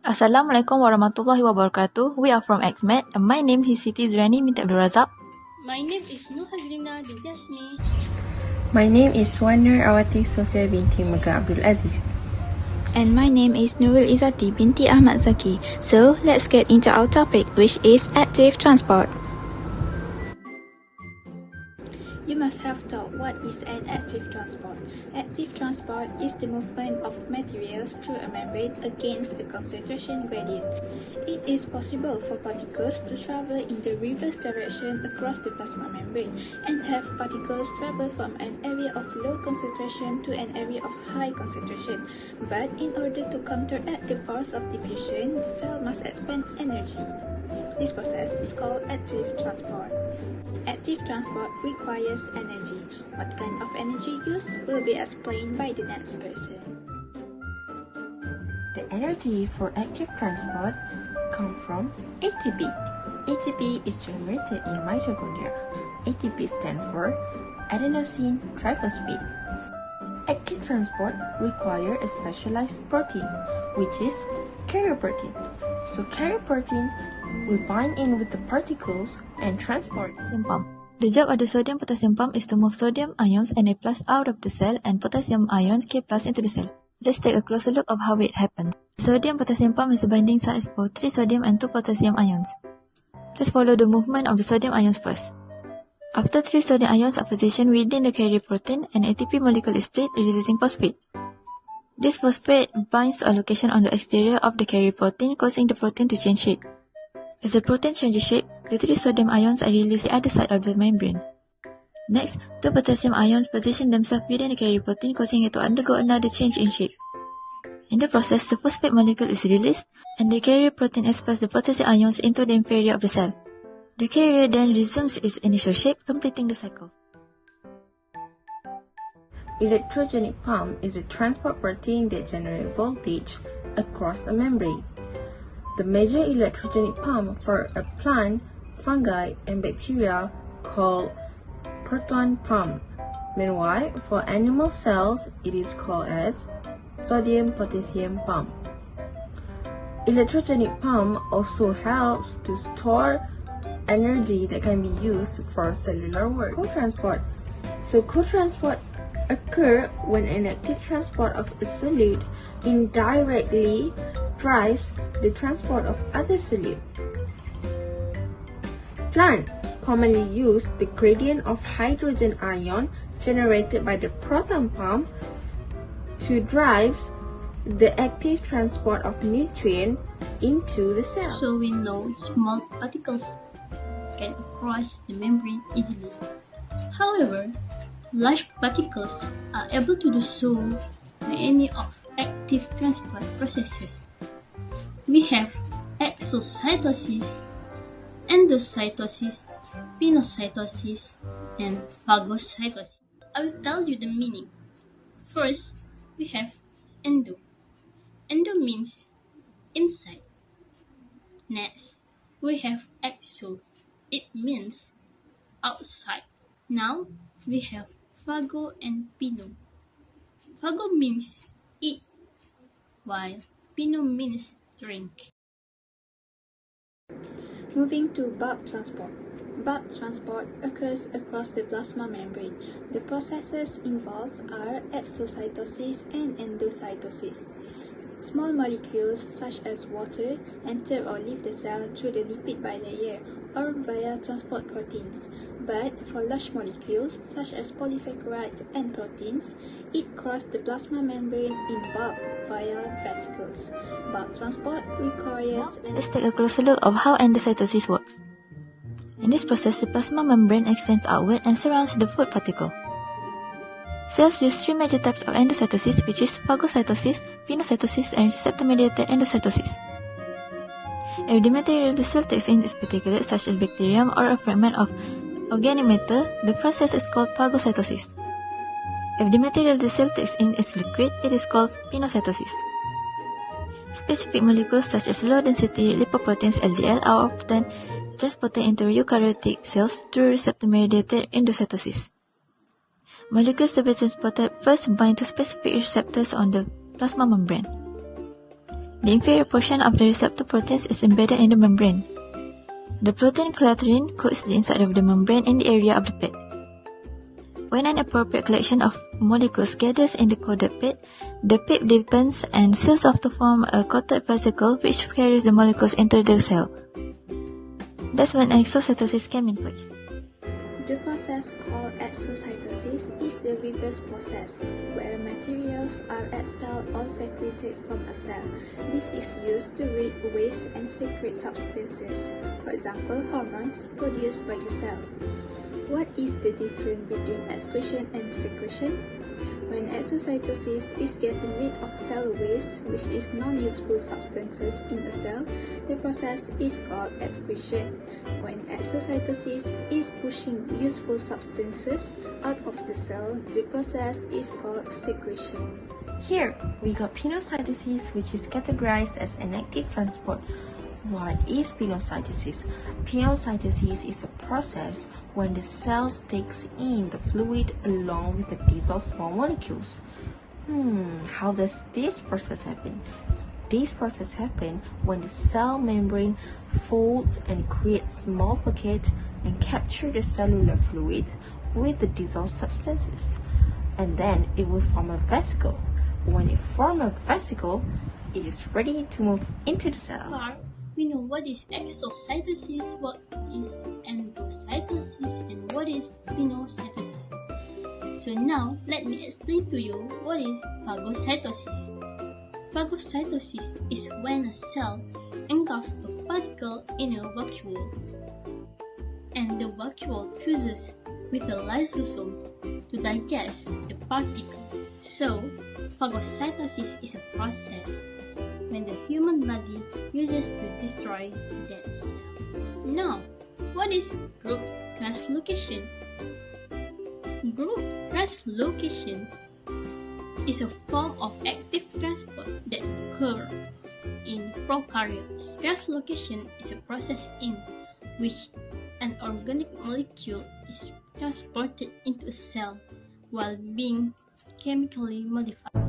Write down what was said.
Assalamualaikum warahmatullahi wabarakatuh. We are from XMATE and my name is SITI ZURAINI binti RAZAK. My name is HADZRIENA binti HASMI. My name is AWATIF SOFEA binti MEGAT AZIZ. And my name is NURUL IZATI binti AHMAD ZAKI. So let's get into our topic, which is active transport. You must have thought what is an active transport. Active transport is the movement of materials through a membrane against a concentration gradient. It is possible for particles to travel in the reverse direction across the plasma membrane and have particles travel from an area of low concentration to an area of high concentration. But in order to counteract the force of diffusion, the cell must expend energy. This process is called active transport. Active transport requires energy. What kind of energy used will be explained by the next person. The energy for active transport comes from ATP. ATP is generated in mitochondria. ATP stands for adenosine triphosphate. Active transport requires a specialized protein, which is carrier protein. So carrier protein will bind in with the particles and transport. Potassium pump. The job of the sodium potassium pump is to move sodium ions Na+ out of the cell and potassium ions K+ into the cell. Let's take a closer look of how it happens. Sodium potassium pump has a binding site for 3 sodium and 2 potassium ions. Let's follow the movement of the sodium ions first. After 3 sodium ions are positioned within the carrier protein, an ATP molecule is split, releasing phosphate. This phosphate binds to a location on the exterior of the carrier protein, causing the protein to change shape. As the protein changes shape, the 3 sodium ions are released at the side of the membrane. Next, 2 potassium ions position themselves within the carrier protein, causing it to undergo another change in shape. In the process, the phosphate molecule is released, and the carrier protein expels the potassium ions into the inferior of the cell. The carrier then resumes its initial shape, completing the cycle. Electrogenic pump is a transport protein that generates voltage across a membrane. The major electrogenic pump for a plant, fungi, and bacteria called proton pump. Meanwhile, for animal cells, it is called as sodium-potassium pump. Electrogenic pump also helps to store energy that can be used for cellular work. Co-transport. So co-transport occurs when an active transport of a solute indirectly drives the transport of other solute. Plants commonly use the gradient of hydrogen ion generated by the proton pump to drive the active transport of nutrient into the cell. So we know small particles can cross the membrane easily. However, large particles are able to do so by any of active transport processes. We have exocytosis, endocytosis, pinocytosis, and phagocytosis. I will tell you the meaning. First, we have endo. Endo means inside. Next, we have exo. It means outside. Now, we have phago and pino. Phago means eat, while pino means drink. Moving to bulk transport. Bulk transport occurs across the plasma membrane. The processes involved are exocytosis and endocytosis. Small molecules such as water enter or leave the cell through the lipid bilayer or via transport proteins. But for large molecules such as polysaccharides and proteins, it crosses the plasma membrane in bulk via vesicles. Bulk transport requires... Let's take a closer look of how endocytosis works. In this process, the plasma membrane extends outward and surrounds the food particle. Cells use 3 major types of endocytosis, which is phagocytosis, pinocytosis, and receptor-mediated endocytosis. If the material the cell takes in is particulate, such as bacterium or a fragment of organic matter, the process is called phagocytosis. If the material the cell takes in is liquid, it is called pinocytosis. Specific molecules such as low-density lipoproteins LDL are often transported into eukaryotic cells through receptor-mediated endocytosis. Molecules to be transported first bind to specific receptors on the plasma membrane. The inferior portion of the receptor proteins is embedded in the membrane. The protein collaterin coats the inside of the membrane in the area of the pad. When an appropriate collection of molecules gathers in the coated pad, the pad deepens and seals off to form a coated vesicle which carries the molecules into the cell. That's when exocytosis came in place. The process called exocytosis is the reverse process, where materials are expelled or secreted from a cell. This is used to rid waste and secrete substances, for example, hormones produced by the cell. What is the difference between excretion and secretion? When exocytosis is getting rid of cell waste, which is non-useful substances in a cell, the process is called excretion. When exocytosis is pushing useful substances out of the cell, the process is called secretion. Here, we got pinocytosis, which is categorized as an active transport. What is pinocytosis? Pinocytosis is a process when the cells takes in the fluid along with the dissolved small molecules. How does this process happen? This process happens when the cell membrane folds and creates small pockets and capture the cellular fluid with the dissolved substances, and then it will form a vesicle. When it forms a vesicle, it is ready to move into the cell. We know what is exocytosis, what is endocytosis, and what is pinocytosis. So now, let me explain to you what is phagocytosis. Phagocytosis is when a cell engulfs a particle in a vacuole, and the vacuole fuses with a lysosome to digest the particle. So, phagocytosis is a process when the human body uses to destroy that cell. Now, what is group translocation? Group translocation is a form of active transport that occurs in prokaryotes. Translocation is a process in which an organic molecule is transported into a cell while being chemically modified.